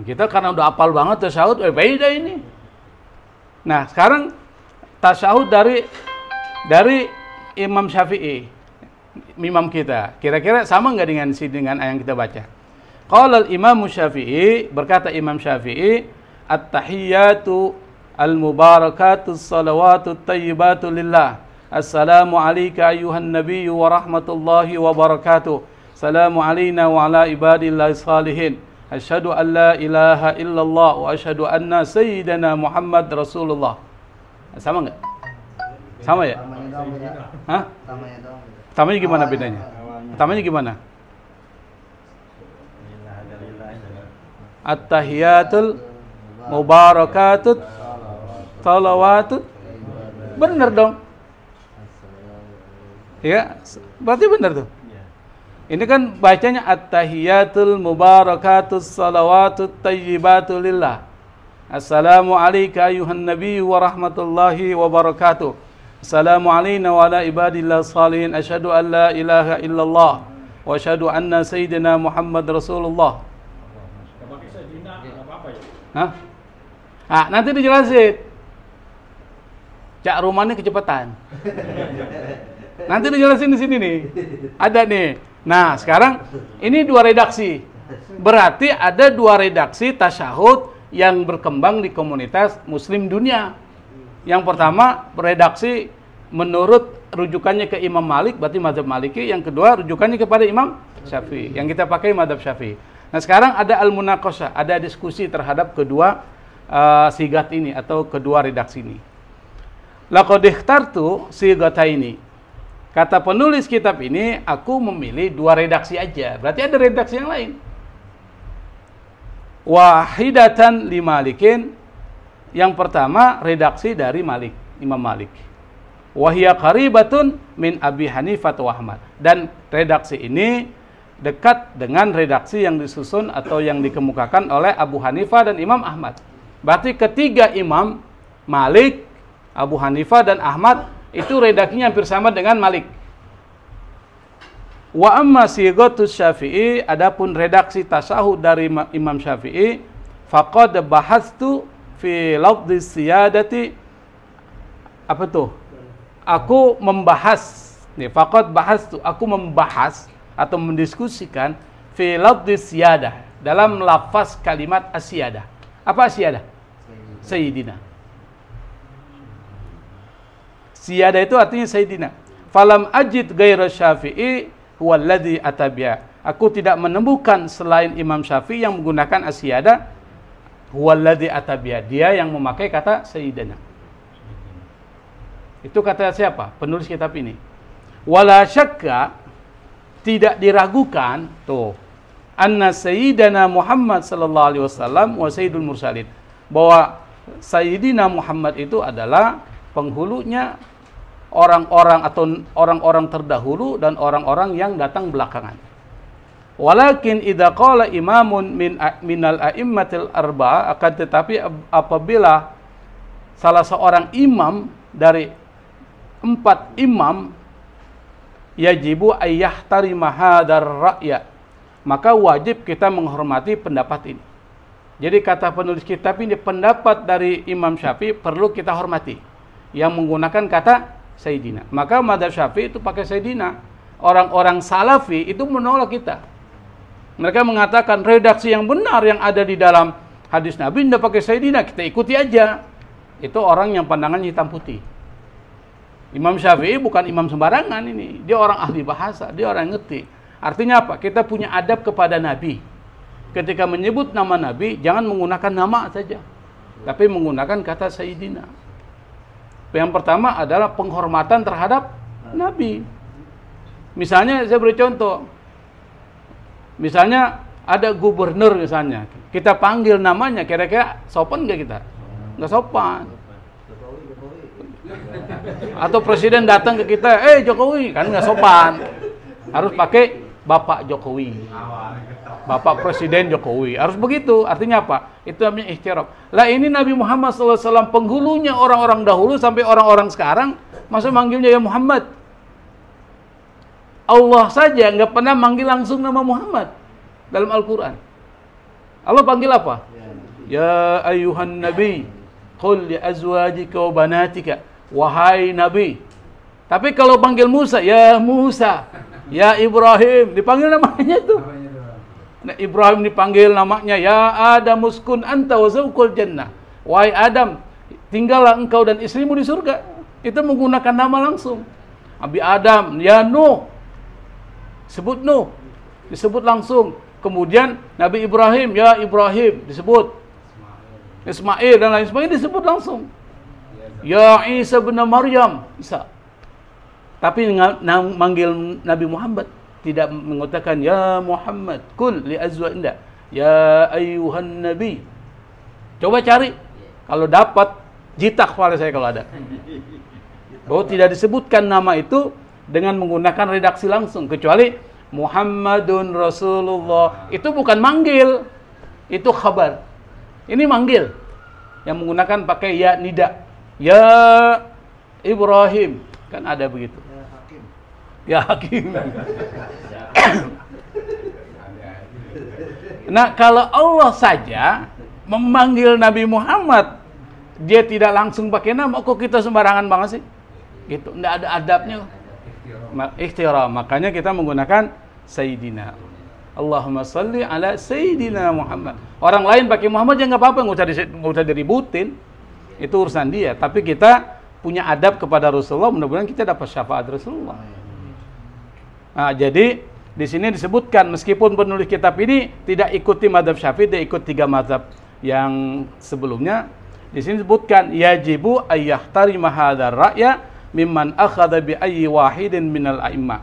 S1: Kita karena udah hafal banget tasyahud, beda ini. Nah, sekarang tasyahud dari Imam Syafi'i, imam kita. Kira-kira sama nggak dengan yang kita baca? Qala al-Imam Syafi'i, berkata Imam Syafi'i, at-tahiyyatu al-mubarakatu salawatu tayyibatu lillah. Assalamu alayka ayyuhan nabiyyu wa rahmatullahi wa barakatuh. Assalamu alayna wa ala ibadillahi salihin. Asyhadu an la ilaha illallah wa asyhadu anna sayyidana Muhammad Rasulullah. Sama enggak? Sama ya? Hah? Tamanya gimana bedanya? Tamanya gimana? At-tahiyatul mubarakatut salawatut. Benar dong. Ya, berarti benar tuh. Ini kan bacanya at-tahiyatul mubarakatus salawatut tayyibatu lillah. Assalamu alayka ayyuhan nabiyyu wa rahmatullahi wa barakatuh. Assalamu alayna wa ala ibadillah salihin. Asyhadu an la ilaha illallah wa asyhadu anna sayyidina Muhammad Rasulullah. Hah? Nah, nanti dijelasin. Cak Rumahnya kecepatan. Nanti dijelasin di sini nih. Ada nih. Nah, sekarang ini 2 redaksi. Berarti ada 2 redaksi tasyahud yang berkembang di komunitas muslim dunia. Yang pertama, redaksi menurut rujukannya ke Imam Malik, berarti mazhab Maliki. Yang kedua, rujukannya kepada Imam Syafi'i. Yang kita pakai mazhab Syafi'i. Nah, sekarang ada al-munaqashah, ada diskusi terhadap kedua sigat ini atau kedua redaksi ini. Laqad ikhtartu sigataini. Kata penulis kitab ini, aku memilih 2 redaksi aja. Berarti ada redaksi yang lain. Wahidatan li Malikin. Yang pertama redaksi dari Malik, Imam Malik. Wahia qaribatun min Abi Hanifah wa Ahmad. Dan redaksi ini dekat dengan redaksi yang disusun atau yang dikemukakan oleh Abu Hanifah dan Imam Ahmad. Berarti ketiga imam, Malik, Abu Hanifah dan Ahmad, itu redaksinya hampir sama dengan Malik. Wa amma sighatus Syafi'i, adapun redaksi tasyahud dari Imam Syafi'i, faqad bahastu fi lafdhis siyadati. Apa tuh? Aku membahas. Nih, faqad bahastu, aku membahas atau mendiskusikan fi lafdhis siyadah, dalam lafaz kalimat asyiyadah. Apa asyiyadah? Sayyidina. Siyadah itu artinya Sayyidina. Falam ajid gaira Syafi'i huwallazi atabiya. Aku tidak menemukan selain Imam Syafi'i yang menggunakan asyiyadah. Huwallazi atabiya. Dia yang memakai kata Sayyidina. Itu kata siapa? Penulis kitab ini. Wala syakka, tidak diragukan tuh, anna Sayyidina Muhammad sallallahu alaihi wasallam wa sayyidul mursalin. Bahwa Sayyidina Muhammad itu adalah penghulunya orang-orang atau orang-orang terdahulu dan orang-orang yang datang belakangan. Walakin idza qala imamun minal a'immatil arba'ah, akan tetapi apabila salah seorang imam dari 4 imam, yajibu ayyahtarima hadar ra'ya, maka wajib kita menghormati pendapat ini. Jadi kata penulis kitab ini, pendapat dari Imam Syafi'i perlu kita hormati, yang menggunakan kata Sayyidina. Maka mazhab Syafi'i itu pakai Sayyidina. Orang-orang Salafi itu menolak kita. Mereka mengatakan redaksi yang benar yang ada di dalam hadis Nabi tidak pakai Sayyidina, kita ikuti aja. Itu orang yang pandangannya hitam putih. Imam Syafi'i bukan imam sembarangan ini. Dia orang ahli bahasa, dia orang yang ngerti. Artinya apa? Kita punya adab kepada Nabi. Ketika menyebut nama Nabi, jangan menggunakan nama saja, tapi menggunakan kata Sayyidina. Yang pertama adalah penghormatan terhadap Nabi. Misalnya saya beri contoh. Misalnya ada gubernur misalnya, kita panggil namanya, kira-kira sopan nggak kita? Nggak sopan. Atau presiden datang ke kita, Jokowi, kan nggak sopan. Harus pakai Bapak Jokowi, Bapak Presiden Jokowi. Harus begitu. Artinya apa? Itu namanya ihtiram. Lah ini Nabi Muhammad SAW penghulunya orang-orang dahulu sampai orang-orang sekarang, masa manggilnya ya Muhammad. Allah saja nggak pernah manggil langsung nama Muhammad dalam Al-Quran. Allah panggil apa? Ya ayuhan nabi, qul li azwajika wa banatika. Wahai Nabi. Tapi kalau panggil Musa, ya Musa, ya Ibrahim, dipanggil namanya tuh. Nah, Ibrahim dipanggil namanya, ya Adam uskun anta wa zawqul jannah. Wahai Adam, tinggallah engkau dan istrimu di surga. Itu menggunakan nama langsung. Abi Adam, ya Nuh, sebut Nuh, disebut langsung. Kemudian Nabi Ibrahim, ya Ibrahim, disebut. Ismail dan lain sebagainya disebut langsung. Ya Isa bin Maryam, Isa. Tapi manggil Nabi Muhammad tidak mengatakan ya Muhammad, kul li azwajika, ya ayyuhan nabi. Coba cari. Kalau dapat jitak kepala saya kalau ada. Bahwa tidak disebutkan nama itu dengan menggunakan redaksi langsung, kecuali Muhammadun Rasulullah. Itu bukan manggil, itu khabar. Ini manggil yang menggunakan pakai ya nida. Ya Ibrahim, kan ada begitu. Ya Hakim. Nah, kalau Allah saja memanggil Nabi Muhammad, dia tidak langsung pakai nama, kok kita sembarangan banget sih? Gitu, enggak ada adabnya. Ikhtiram. Makanya kita menggunakan Sayyidina. Allahumma salli ala Sayyidina Muhammad. Orang lain pakai Muhammad ya nggak apa-apa, nggak usah diributin. Itu urusan dia. Tapi kita punya adab kepada Rasulullah, mudah-mudahan kita dapat syafaat Rasulullah. Nah, jadi di sini disebutkan meskipun penulis kitab ini tidak ikuti mazhab Syafi'i, dia ikut 3 mazhab yang sebelumnya. Di sini disebutkan yajibu ayyahtarima hadzal ra'ya mimman akhadha bi ayyi wahidin minal a'immah.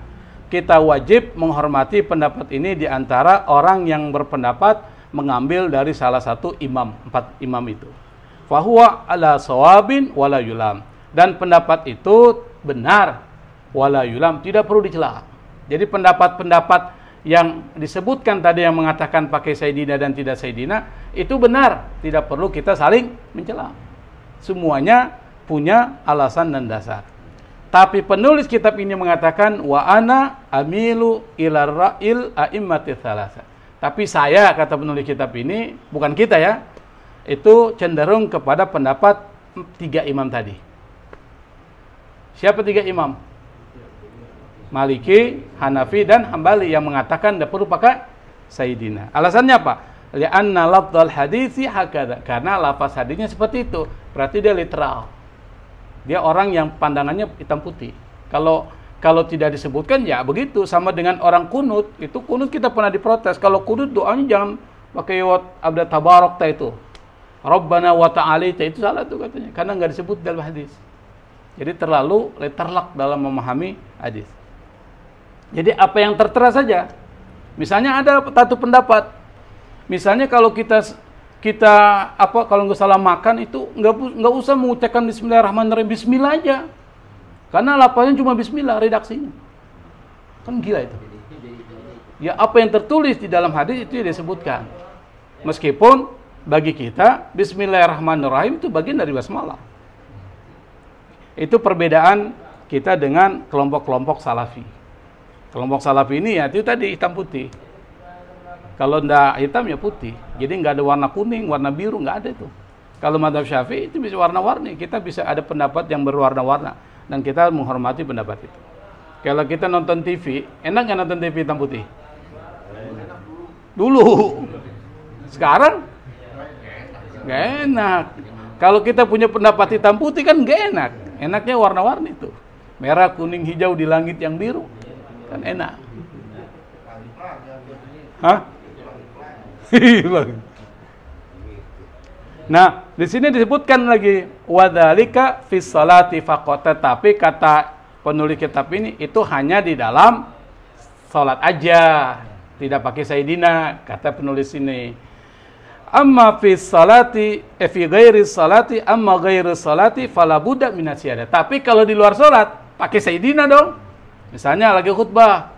S1: Kita wajib menghormati pendapat ini di antara orang yang berpendapat mengambil dari salah satu imam, 4 imam itu. Fahuwa ala sawabin wala yulam. Dan pendapat itu benar wala yulam, tidak perlu dicela. Jadi pendapat-pendapat yang disebutkan tadi yang mengatakan pakai Sayyidina dan tidak Sayyidina itu benar, tidak perlu kita saling mencela. Semuanya punya alasan dan dasar. Tapi penulis kitab ini mengatakan wa ana amilu ila ra'il a'immati tsalasa. Tapi saya, kata penulis kitab ini, bukan kita ya, itu cenderung kepada pendapat 3 imam tadi. Siapa 3 imam? Maliki, Hanafi, dan Hambali yang mengatakan tidak perlu pakai Sayyidina. Alasannya apa? Li'anna lafdzal haditsi hakadha. Karena lafaz hadisnya seperti itu. Berarti dia literal. Dia orang yang pandangannya hitam putih. Kalau tidak disebutkan ya begitu. Sama dengan orang kunut. Itu kunut kita pernah diprotes. Kalau kunut doanya jangan pakai abda tabarak itu. Rabbana wa ta'alita itu salah tuh katanya. Karena nggak disebut dalam hadis. Jadi terlalu letterlock dalam memahami hadis. Jadi apa yang tertera saja. Misalnya ada satu pendapat. Misalnya kalau kita kalau nggak salah makan itu nggak usah mengucapkan Bismillahirrahmanirrahim, Bismillah aja. Karena lafaznya cuma Bismillah redaksinya. Kan gila itu. Ya apa yang tertulis di dalam hadis itu disebutkan. Meskipun bagi kita Bismillahirrahmanirrahim itu bagian dari basmalah. Itu perbedaan kita dengan kelompok-kelompok salafi. Kelompok salafi ini ya itu tadi hitam putih. Kalau ndak hitam ya putih. Jadi nggak ada warna kuning, warna biru, nggak ada itu. Kalau mazhab Syafi'i itu bisa warna-warni. Kita bisa ada pendapat yang berwarna-warna dan kita menghormati pendapat itu. Kalau kita nonton TV, enak nggak nonton TV hitam putih? Dulu. Sekarang nggak enak. Kalau kita punya pendapat hitam putih kan nggak enak. Enaknya warna-warni itu. Merah, kuning, hijau di langit yang biru. Kan enak. Hah? Nah, di sini disebutkan lagi wadzalika fis salati faqat, tetapi kata penulis kitab ini itu hanya di dalam salat aja, tidak pakai Sayyidina, kata penulis ini. Amma fis salati fi ghairi salati amma ghairi salati fala budda min asyiada. Tapi kalau di luar salat pakai Sayyidina dong. Misalnya lagi khutbah.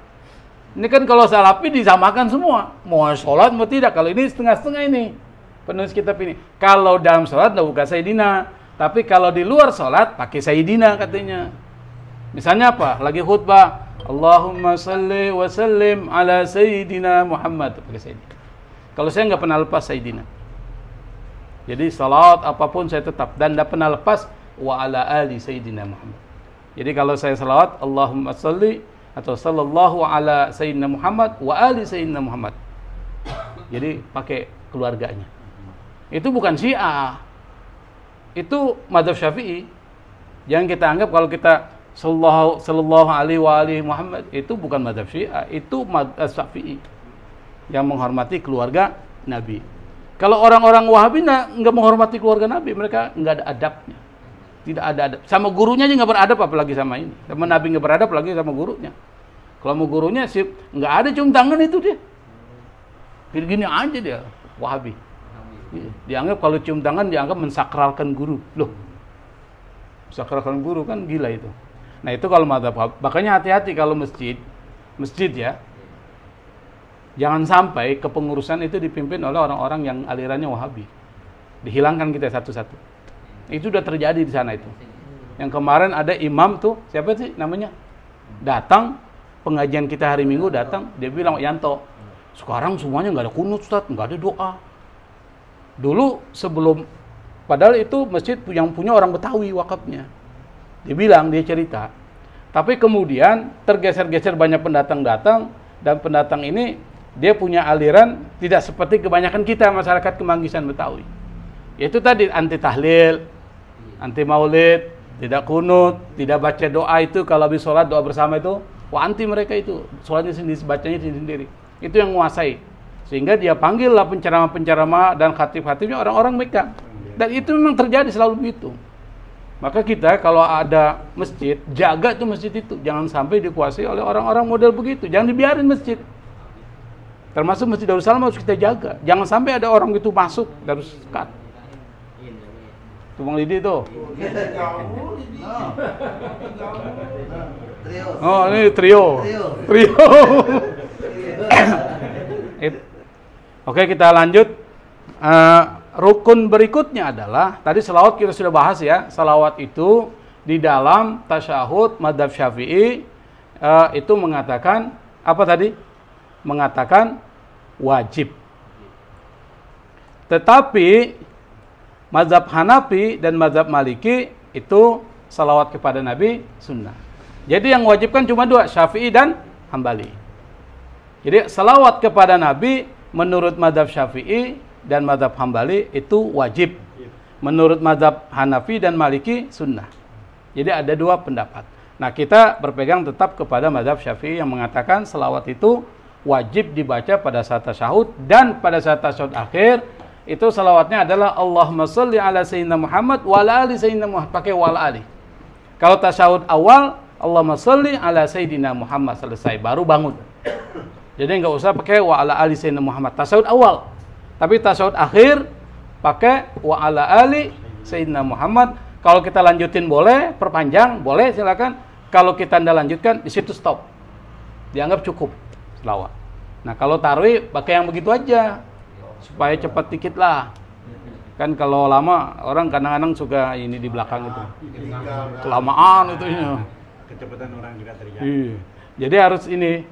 S1: Ini kan kalau salafi disamakan semua. Mau sholat mau tidak. Kalau ini setengah-setengah ini. Penulis kitab ini. Kalau dalam sholat tidak buka Sayyidina. Tapi kalau di luar sholat pakai Sayyidina katanya. Misalnya apa? Lagi khutbah. Allahumma salli wa sallim ala Sayyidina Muhammad. Pakai Sayyidina. Kalau saya nggak pernah lepas Sayyidina. Jadi salat apapun saya tetap. Dan tidak pernah lepas wa ala ali Sayyidina Muhammad. Jadi kalau saya salawat, Allahumma salli atau sallallahu ala Sayyidina Muhammad wa ali Sayyidina Muhammad. Jadi pakai keluarganya. Itu bukan Syiah. Itu mazhab Syafi'i. Jangan kita anggap kalau kita sallallahu alaihi wa alihi Muhammad itu bukan mazhab Syiah, itu mazhab Syafi'i yang menghormati keluarga Nabi. Kalau orang-orang Wahabi nggak menghormati keluarga Nabi, mereka nggak ada adabnya. Tidak ada adab. Sama gurunya aja nggak beradab, apalagi sama ini. Sama Nabi nggak beradab, apalagi sama gurunya. Kalau mau gurunya sih nggak ada cium tangan itu dia. Gini aja dia, Wahabi. Dianggap kalau cium tangan dianggap mensakralkan guru. Loh, mensakralkan guru kan gila itu. Nah itu kalau mazhab. Makanya hati-hati kalau masjid ya. Jangan sampai kepengurusan itu dipimpin oleh orang-orang yang alirannya Wahabi. Dihilangkan kita satu-satu. Itu sudah terjadi di sana itu. Yang kemarin ada imam tuh, siapa sih namanya? Datang, pengajian kita hari Minggu datang, dia bilang, Yanto, sekarang semuanya nggak ada kunut Ustaz, nggak ada doa. Dulu sebelum, padahal itu masjid yang punya orang Betawi wakafnya. Dia cerita. Tapi kemudian tergeser-geser banyak pendatang datang, dan pendatang ini dia punya aliran tidak seperti kebanyakan kita masyarakat Kemanggisan Betawi. Yaitu tadi anti tahlil, anti maulid, tidak kunut, tidak baca doa itu kalau habis sholat doa bersama itu, anti mereka itu. Sholatnya sendiri, bacanya sendiri. Itu yang menguasai. Sehingga dia panggillah penceramah-penceramah dan khatib-khatibnya orang-orang Mekah. Dan itu memang terjadi selalu begitu. Maka kita kalau ada masjid, jaga tuh masjid itu. Jangan sampai dikuasai oleh orang-orang model begitu. Jangan dibiarin masjid. Termasuk Masjid Darussalam harus kita jaga. Jangan sampai ada orang gitu masuk, harus cut. Tuh Bang Lidi tuh. Oh, ini trio. Oke, kita lanjut. Rukun berikutnya adalah, tadi selawat kita sudah bahas ya. Selawat itu di dalam tasyahud madzhab Syafi'i itu mengatakan apa tadi? Mengatakan wajib. Tetapi mazhab Hanafi dan mazhab Maliki itu salawat kepada Nabi sunnah. Jadi yang wajib kan cuma dua, Syafi'i dan Hambali. Jadi salawat kepada Nabi menurut mazhab Syafi'i dan mazhab Hambali itu wajib. Menurut mazhab Hanafi dan Maliki sunnah. Jadi ada dua pendapat. Nah, kita berpegang tetap kepada mazhab Syafi'i yang mengatakan salawat itu wajib dibaca pada saat tasyahud, dan pada saat tasyahud akhir itu salawatnya adalah Allahumma sholli ala sayyidina Muhammad wa ala ali sayyidina Muhammad, pakai wa ala ali. Kalau tasyahud awal Allahumma sholli ala sayyidina Muhammad, selesai baru bangun. Jadi nggak usah pakai wa ala ali sayyidina Muhammad tasyahud awal. Tapi tasyahud akhir pakai wa ala ali sayyidina Muhammad. Kalau kita lanjutin boleh, perpanjang boleh, silakan. Kalau kita tidak lanjutkan, di situ stop. Dianggap cukup selawat. Nah, kalau tarawih pakai yang begitu aja supaya cepat dikit lah. Kan kalau lama orang kadang-kadang suka ini di belakang itu. Kelamaan itu.
S3: Kecepatan orang juga terjadi.
S1: Iya. Jadi harus ini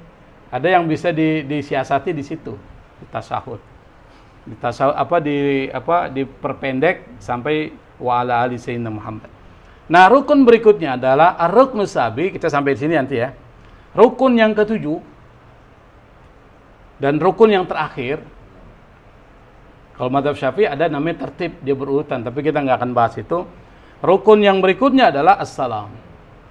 S1: ada yang bisa disiasati di situ. Tasyahud. Diperpendek sampai wa ala ali sayyidina Muhammad. Nah, rukun berikutnya adalah ar-ruknus sabi. Kita sampai di sini nanti ya. Rukun yang ketujuh dan rukun yang terakhir. Kalau mazhab Syafi'i ada namanya tertib, dia berurutan, tapi kita nggak akan bahas itu. Rukun yang berikutnya adalah assalam.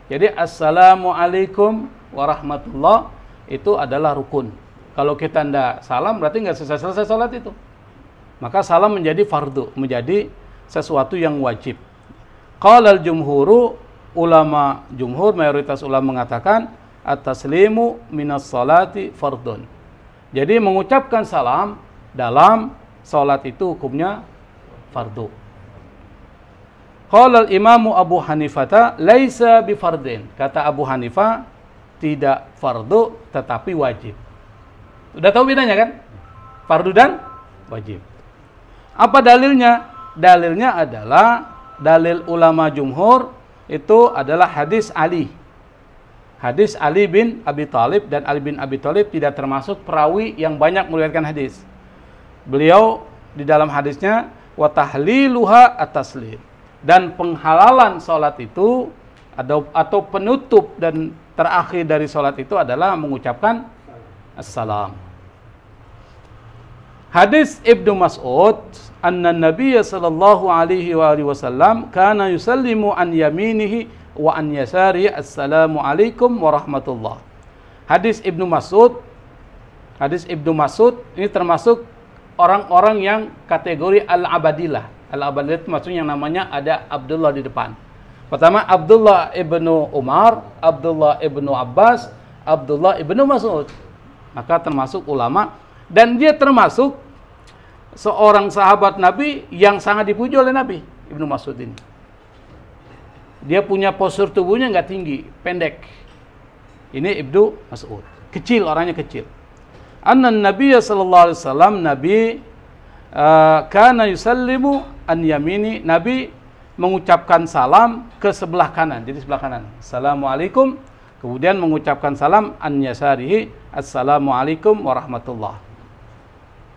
S1: Jadi assalamualaikum warahmatullah itu adalah rukun. Kalau kita ndak salam berarti nggak selesai sholat itu. Maka salam menjadi fardu, menjadi sesuatu yang wajib. Qala al-jumhuru, ulama jumhur, mayoritas ulama mengatakan at-taslimu minas salati fardun. Jadi mengucapkan salam dalam salat itu hukumnya fardu. Qala al-imamu Abu Hanifah laisa bi fardin. Kata Abu Hanifah tidak fardu tetapi wajib. Sudah tahu bedanya kan? Fardu dan wajib. Apa dalilnya? Dalilnya adalah dalil ulama jumhur itu adalah hadis Ali. Hadis Ali bin Abi Thalib, dan Ali bin Abi Thalib tidak termasuk perawi yang banyak meriwayatkan hadis. Beliau di dalam hadisnya wa tahliluha at-taslim. Dan penghalalan salat itu atau penutup dan terakhir dari salat itu adalah mengucapkan assalam. Hadis Ibnu Mas'ud, anna Nabiyya sallallahu alaihi wasallam kana yusallimu an yaminihi wa an yasarihi assalamu alaikum warahmatullah. Hadis Ibnu Mas'ud ini termasuk orang-orang yang kategori al-abadilah. Al-abadilah itu maksudnya yang namanya ada Abdullah di depan. Pertama Abdullah ibnu Umar, Abdullah ibnu Abbas, Abdullah ibnu Mas'ud. Maka termasuk ulama, dan dia termasuk seorang sahabat Nabi yang sangat dipuji oleh Nabi, Ibnu Mas'ud ini. Dia punya postur tubuhnya nggak tinggi, pendek. Ini Ibnu Mas'ud, kecil, orangnya kecil. Anna Nabiyya sallallahu alaihi wasallam, Nabi kana yusallimu an yamini, Nabi mengucapkan salam ke sebelah kanan, jadi sebelah kanan. Assalamualaikum, kemudian mengucapkan salam an yasarihi, assalamualaikum warahmatullah.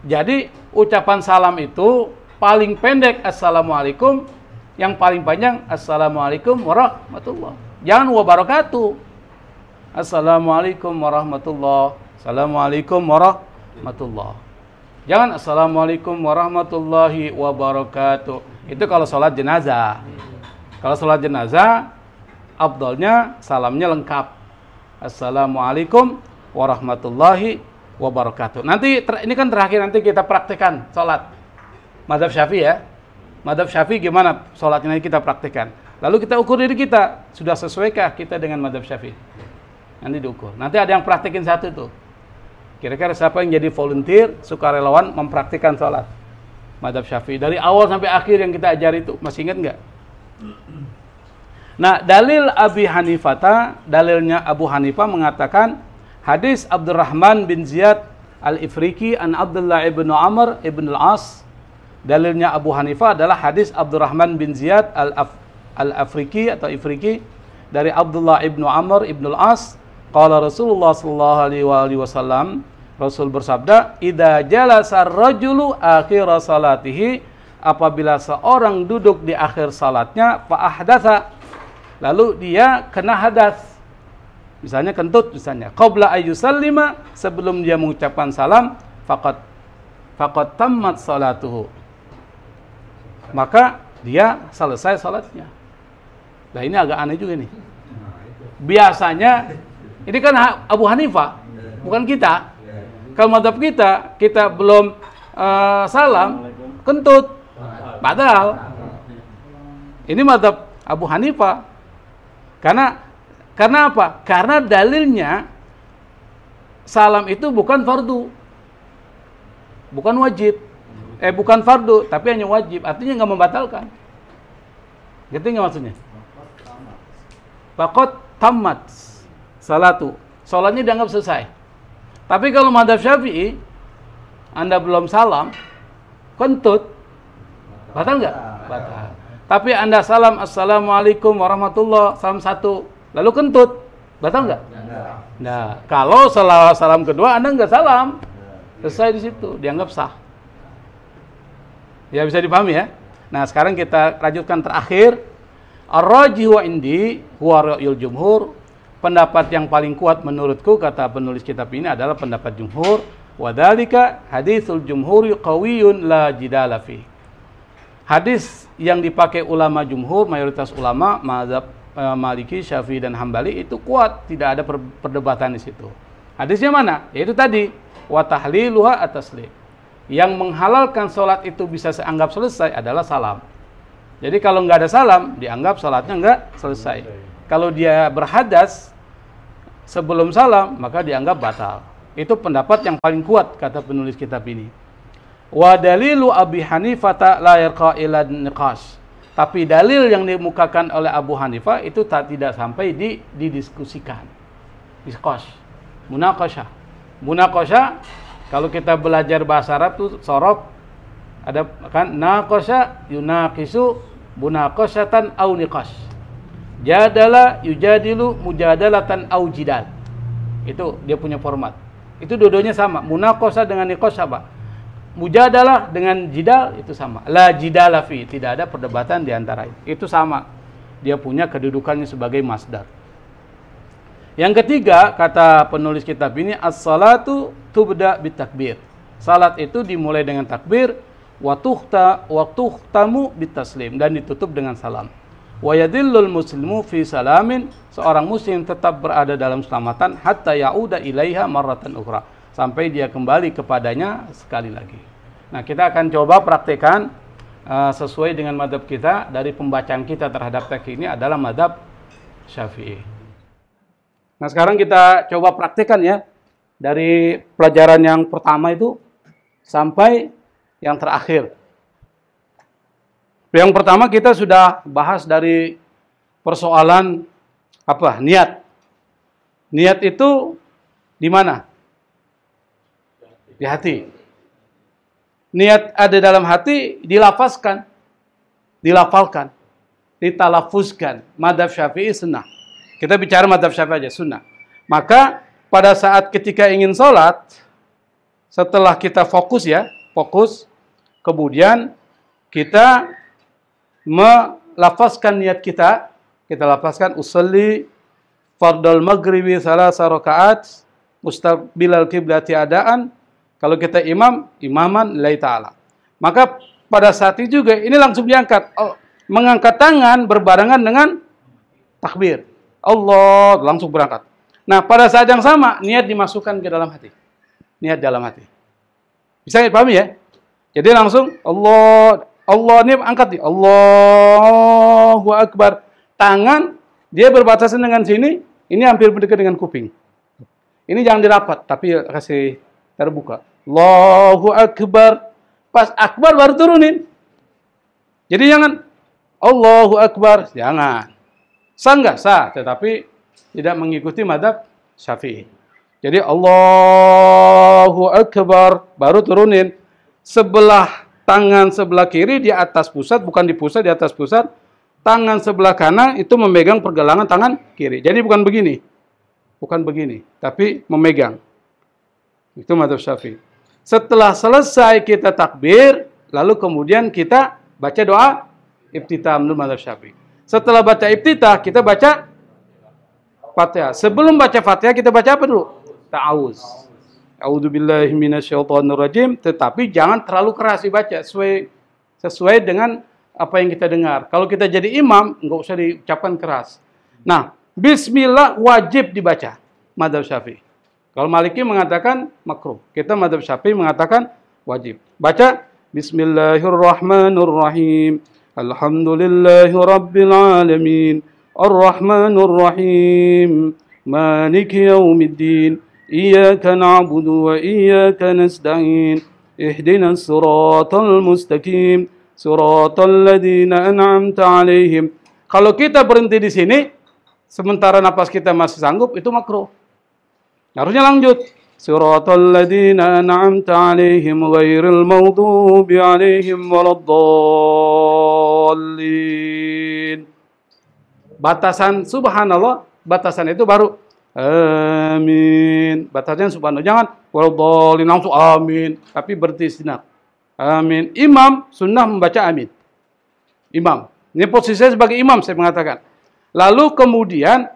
S1: Jadi ucapan salam itu paling pendek assalamualaikum, yang paling panjang assalamualaikum warahmatullah. Jangan wabarakatuh. Assalamualaikum warahmatullah. Assalamualaikum warahmatullah. Jangan assalamualaikum warahmatullahi wabarakatuh. Itu kalau sholat jenazah. Kalau sholat jenazah, afdalnya salamnya lengkap. Assalamualaikum warahmatullahi wabarakatuh. Nanti ini kan terakhir, nanti kita praktekkan sholat Madzhab Syafi'i ya. Madzhab Syafi'i gimana sholatnya, nanti kita praktekkan. Lalu kita ukur diri kita, sudah sesuaikah kita dengan Madzhab Syafi'i? Nanti diukur. Nanti ada yang praktekin satu tuh. Kira-kira siapa yang jadi volunteer, sukarelawan mempraktikkan sholat Madzhab Syafi'i dari awal sampai akhir yang kita ajari itu, masih ingat nggak? Nah, dalil dalilnya Abu Hanifah mengatakan hadis Abdurrahman bin Ziyad al-Ifriqi an Abdullah ibn Amr ibn al-As. Dalilnya Abu Hanifah adalah hadis Abdurrahman bin Ziyad al-Afriqi atau Ifriqi dari Abdullah ibn Amr ibn al-As. Qala Rasulullah sallallahu alaihi wasallam, Rasul bersabda, "Idza jalasa ar-rajulu akhir salatihi," apabila seorang duduk di akhir salatnya, fa ahdatsa, lalu dia kena hadas, misalnya kentut misalnya, qabla ayyusallima, sebelum dia mengucapkan salam, faqad tammat salatuhu, maka dia selesai salatnya. Nah, ini agak aneh juga nih. Biasanya ini kan Abu Hanifah, bukan kita. Kalau madzhab kita belum salam, kentut, batal. Ini madzhab Abu Hanifah. Karena apa? Karena dalilnya salam itu bukan fardu, bukan wajib, bukan fardu, tapi hanya wajib. Artinya nggak membatalkan. Gitu nggak maksudnya? Faqad tammat salatu, sholatnya dianggap selesai. Tapi kalau madzhab Syafi'i, Anda belum salam, kentut, batal nggak? Batal. Tapi Anda salam assalamualaikum warahmatullah, salam satu, lalu kentut, batal nggak? Nah, kalau salam kedua Anda nggak salam, selesai di situ, dianggap sah. Ya, bisa dipahami ya. Nah, sekarang kita lanjutkan terakhir. Ar-rajihu indi huwa ra'yul jumhur. Pendapat yang paling kuat menurutku, kata penulis kitab ini, adalah pendapat jumhur. Wa dzalika haditsul jumhuri qawiyyun la jidala fi. Hadis yang dipakai ulama jumhur, mayoritas ulama mazhab Maliki, Syafi'i dan Hambali itu kuat, tidak ada perdebatan di situ. Hadisnya mana? Yaitu tadi, wa tahliluha at-taslim. Yang menghalalkan salat itu bisa dianggap selesai adalah salam. Jadi kalau nggak ada salam, dianggap salatnya nggak selesai. Kalau dia berhadas sebelum salam, maka dianggap batal. Itu pendapat yang paling kuat, kata penulis kitab ini. Wa dalilu Abi Hanifah la yarqa ila niqash. Tapi dalil yang dimukakan oleh Abu Hanifah itu tidak sampai didiskusikan. Diskusi. Munaqasyah. Munaqasyah, kalau kita belajar bahasa Arab tuh sorob, ada kan naqasya yunaqisu munaqasyatan au niqash. Jadala yujadilu mujadalatan au jidal. Itu dia punya format. Itu dua-duanya sama. Munaqasyah dengan niqash apa? Mujadalah dengan jidal itu sama. La jidala fi, tidak ada perdebatan di antara itu. Itu sama. Dia punya kedudukannya sebagai masdar. Yang ketiga, kata penulis kitab ini, as-salatu tubda bitakbir. Salat itu dimulai dengan takbir, wa tuhtamu bitaslim, dan ditutup dengan salam. Wa yadillul muslimu fi salamin, seorang muslim tetap berada dalam keselamatan hatta ya'uda ilaiha marratan ukhra, sampai dia kembali kepadanya sekali lagi. Nah, kita akan coba praktekkan sesuai dengan madhab kita. Dari pembacaan kita terhadap teks ini adalah madhab Syafi'i. Nah, sekarang kita coba praktekkan ya, dari pelajaran yang pertama itu sampai yang terakhir. Yang pertama kita sudah bahas dari persoalan apa? Niat. Niat itu di mana? Di hati. Niat ada dalam hati, dilafazkan, dilafalkan, ditalafuzkan. Madhab Syafi'i sunnah. Kita bicara madhab Syafi'i aja, sunnah. Maka pada saat ketika ingin sholat, setelah kita fokus ya, fokus, kemudian kita melafazkan niat kita lafazkan usolli fardal maghribi salasa rakaat mustaqbilal qiblati adaan. Kalau kita imaman lillahi ta'ala. Maka pada saat itu juga ini langsung diangkat. Mengangkat tangan berbarengan dengan takbir. Allah langsung berangkat. Nah, pada saat yang sama niat dimasukkan ke dalam hati. Niat dalam hati. Bisa dipahami ya? Jadi langsung Allah ini angkat nih. Allahu Akbar. Tangan dia berbatasan dengan sini, ini hampir dekat dengan kuping. Ini jangan dirapat, tapi kasih terbuka. Allahu Akbar. Pas Akbar baru turunin. Jadi jangan Allahu Akbar, jangan. Sah nggak? Sah, tetapi tidak mengikuti mazhab Syafi'i. Jadi Allahu Akbar baru turunin. Sebelah tangan sebelah kiri di atas pusat, bukan di pusat, di atas pusat. Tangan sebelah kanan itu memegang pergelangan tangan kiri. Jadi bukan begini. Bukan begini, tapi memegang. Itu mazhab Syafi'i. Setelah selesai kita takbir, lalu kemudian kita baca doa iftitah menurut mazhab Syafi'i. Setelah baca iftitah, kita baca Fatihah. Sebelum baca Fatihah, kita baca apa dulu? Ta'awuz. A'udzubillahi minasyaitonirrajim. Tetapi jangan terlalu keras dibaca, sesuai dengan apa yang kita dengar. Kalau kita jadi imam, nggak usah diucapkan keras. Nah, Bismillah wajib dibaca, mazhab Syafi'i. Kalau Maliki mengatakan makruh. Kita mazhab Syafi'i mengatakan wajib. Baca Bismillahirrahmanirrahim. Alhamdulillahi Rabbil Alamin. Ar-Rahmanir-Rahim. Maliki yaumiddin. Iyyaka na'budu wa iyyaka nasta'in. Ihdinas siratal mustaqim. Siratal ladzina an'amta 'alaihim. Kalau kita berhenti di sini, sementara napas kita masih sanggup, itu makruh. Harusnya lanjut. Siratal ladzina an'amta 'alaihim ghairil maghdubi 'alaihim waladdallin. Batasan subhanallah, batasan itu baru amin. Batasan subhanallah. Jangan waladdallin langsung amin, tapi berhenti sejenak. Amin. Imam sunnah membaca amin. Imam. Ini posisi saya sebagai imam, saya mengatakan. Lalu kemudian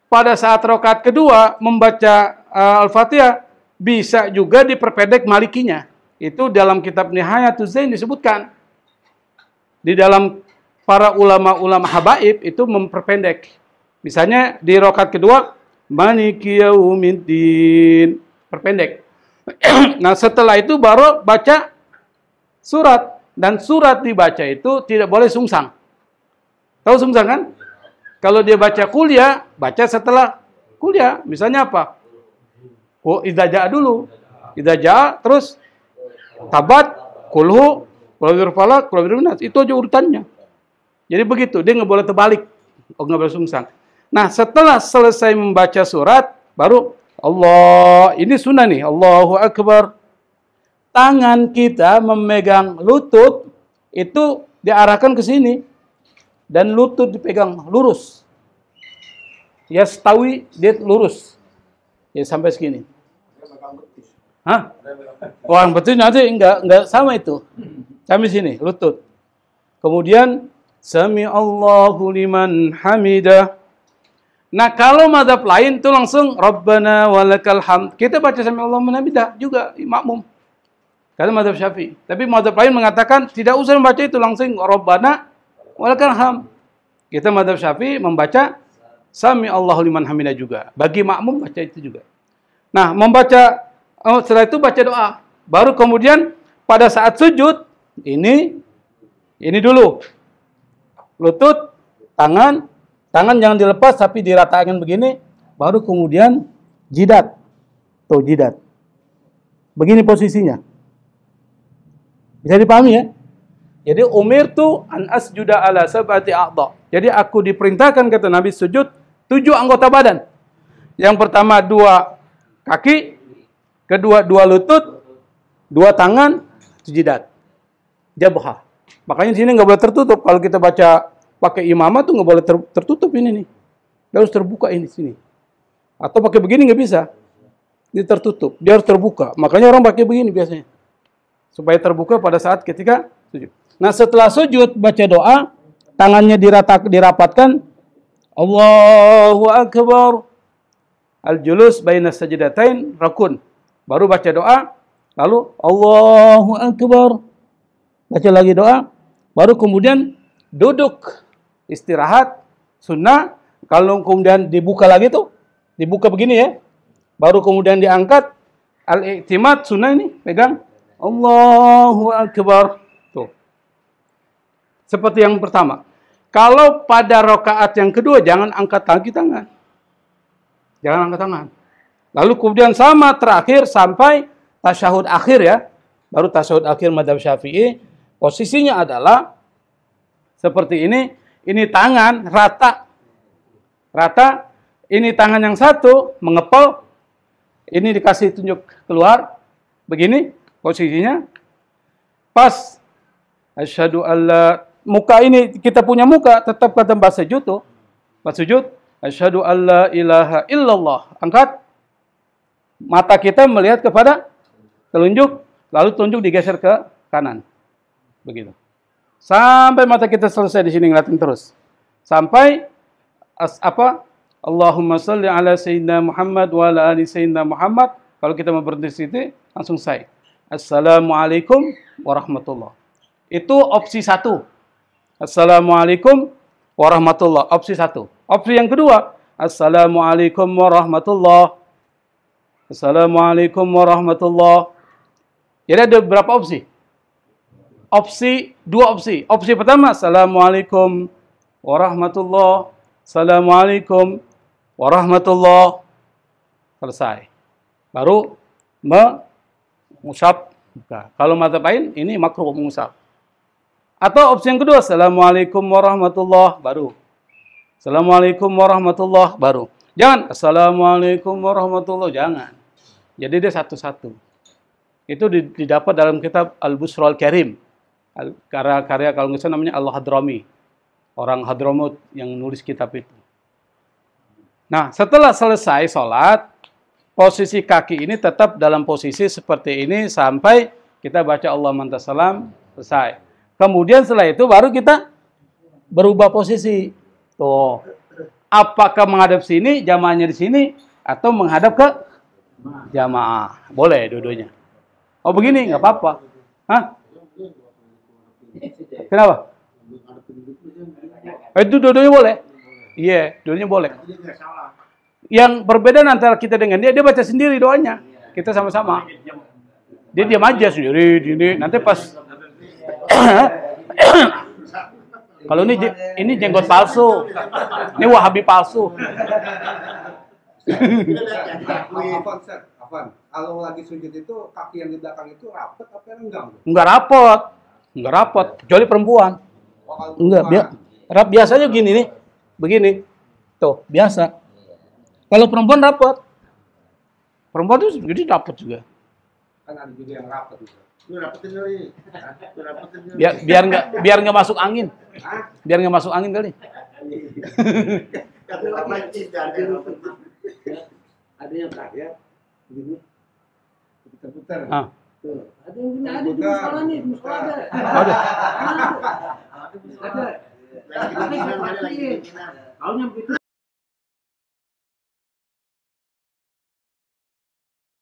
S1: pada saat rakaat kedua membaca Al-Fatihah bisa juga diperpendek malikinya. Itu dalam kitab Nihayatuz Zain disebutkan. Di dalam para ulama-ulama habaib itu memperpendek. Misalnya di rakaat kedua Maliki yaumiddin, perpendek. Nah, setelah itu baru baca surat, dan surat dibaca itu tidak boleh sungsang. Tahu sungsang kan? Kalau dia baca kuliah, baca setelah kuliah. Misalnya apa? Oh, idza jaa dulu. Idza jaa, terus tabat, kulhu, qul falaq, qul nas. Itu aja urutannya. Jadi begitu, dia nggak boleh terbalik. Oh, nggak boleh sungsang. Nah, setelah selesai membaca surat, baru Allah, ini sunnah nih, Allahu Akbar. Tangan kita memegang lutut, itu diarahkan ke sini. Dan lutut dipegang lurus. Ya setawi, dia lurus. Ya sampai segini. Hah? Orang betis nanti enggak sama itu. Sampai sini, lutut. Kemudian, Sami Allahu liman hamidah. Nah, kalau mazhab lain itu langsung Rabbana walakal hamd. Kita baca Sami Allahu liman hamidah juga makmum. Karena mazhab Syafi'i. Tapi mazhab lain mengatakan tidak usah membaca itu, langsung Rabbana walakal hamd. Kita mazhab Syafi'i membaca Sami Allahu liman hamidah juga. Bagi makmum baca itu juga. Nah, membaca setelah itu baca doa. Baru kemudian pada saat sujud ini dulu. Lutut, tangan jangan dilepas tapi diratakan begini, baru kemudian jidat. Tuh, jidat. Begini posisinya. Bisa dipahami ya? Jadi umirtu an asjuda ala sab'ati a'dha. Jadi aku diperintahkan, kata Nabi, sujud 7 anggota badan. Yang pertama 2 kaki, kedua 2 lutut, 2 tangan, 1 jidat. Jabhah. Makanya sini nggak boleh tertutup. Kalau kita baca pakai imamah tuh nggak boleh tertutup ini nih. Dia harus terbuka ini sini. Atau pakai begini nggak bisa. Ini tertutup. Dia harus terbuka. Makanya orang pakai begini biasanya. Supaya terbuka pada saat ketika sujud. Nah, setelah sujud baca doa, tangannya dirapatkan. Allahu akbar. Al-julus baina sajdatain rukun. Baru baca doa, lalu Allahu akbar. Baca lagi doa, baru kemudian duduk istirahat sunnah. Kalau kemudian dibuka lagi tuh, dibuka begini ya. Baru kemudian diangkat al-i'timad sunnah ini, pegang Allahu akbar. Tuh. Seperti yang pertama. Kalau pada rakaat yang kedua jangan angkat lagi tangan. Jangan angkat tangan. Lalu kemudian sama terakhir sampai tasyahud akhir ya. Baru tasyahud akhir mazhab Syafi'i. Posisinya adalah seperti ini. Ini tangan rata. Rata. Ini tangan yang satu mengepal. Ini dikasih tunjuk keluar. Begini posisinya. Pas. Asyhadu alla. Muka ini kita punya muka. Tetap kata bahasa sujud tuh. Pas sujud. Asyhadu alla ilaha illallah. Angkat. Mata kita melihat kepada telunjuk. Lalu telunjuk digeser ke kanan. Begitu. Sampai mata kita selesai di sini ngeliatin terus. Sampai Allahumma salli ala sayyidina Muhammad wa ala ali sayyidina Muhammad. Kalau kita mau berhenti situ, langsung say. Assalamualaikum warahmatullah. Itu opsi 1. Assalamualaikum warahmatullah. Opsi 1. Opsi yang kedua, Assalamualaikum warahmatullah. Assalamualaikum warahmatullah. Jadi ada berapa opsi? Dua opsi. Opsi pertama, Assalamualaikum warahmatullah. Assalamualaikum warahmatullah. Selesai. Baru mengusap. Kalau mazhab lain, ini makruh mengusap. Atau opsi yang kedua, Assalamualaikum warahmatullah. Baru. Assalamualaikum warahmatullah. Baru. Jangan. Assalamualaikum warahmatullah. Jangan. Jadi dia satu-satu. Itu didapat dalam kitab Al-Busra Al-Karim. Karya kalau nggak salah namanya Al-Hadrami. Orang Hadramut yang nulis kitab itu. Nah, setelah selesai sholat, posisi kaki ini tetap dalam posisi seperti ini sampai kita baca Allahumma anta salam, selesai. Kemudian setelah itu baru kita berubah posisi. Tuh. Apakah menghadap sini, jamaahnya di sini, atau menghadap ke jamaah? Boleh dua-duanya. Oh begini, nggak apa-apa. Hah? Kenapa? Itu dua-duanya boleh. Iya, dua-duanya boleh. Yang perbedaan antara kita dengan dia baca sendiri doanya. Kita sama-sama. Dia diam aja sendiri. Nanti pas kalau ini jenggot palsu. Ini Wahabi palsu.
S4: Afan, kalau lagi sujud itu kaki yang di belakang itu rapat apa enggak?
S1: Enggak rapot, kecuali perempuan. Enggak, biasanya gini nih, begini, tuh biasa. Kalau perempuan rapot, perempuan tuh jadi rapot juga.
S4: Kan ada juga yang rapat juga.
S1: Biar nggak masuk angin, biar nggak masuk angin kali.
S4: Ada yang kaget, begini, putar-putar.
S2: Ada yang gini, ada di musola nih, musola ada.
S1: Ada.
S2: Ada. Kalau yang begitu